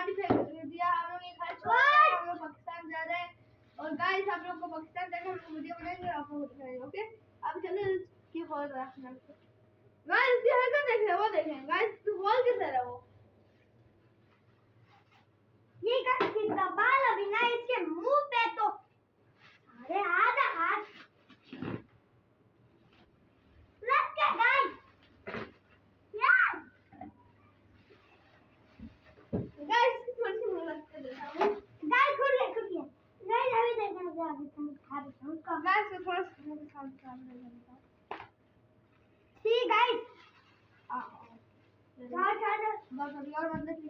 गाड़ी फेंक दिया, हम लोग ये घर छोड़ के हम लोग पाकिस्तान जा रहे हैं। और गाइस आप लोग को पाकिस्तान जाकर हम वीडियो बनाएंगे और आप लोग दिखाएंगे, ओके। अब चलो की हो रहा है गाइस, ये है देख रहे वो देखें गाइस, तू बोल कैसे रहा वो ये गाइस सीधा बाल अभी ना इसके मुंह पे तो अरे आधा हाथ लग गया गाइस यार। गाइस थोड़ी सी मुंह लगते देता हूं गाइस खुद गया गाइस अभी देखना जा अभी तुम खा रहे हो उसका गाइस तो थोड़ा सा मुंह सामने करता सी गाइस आ चार बस अभी और बंदे की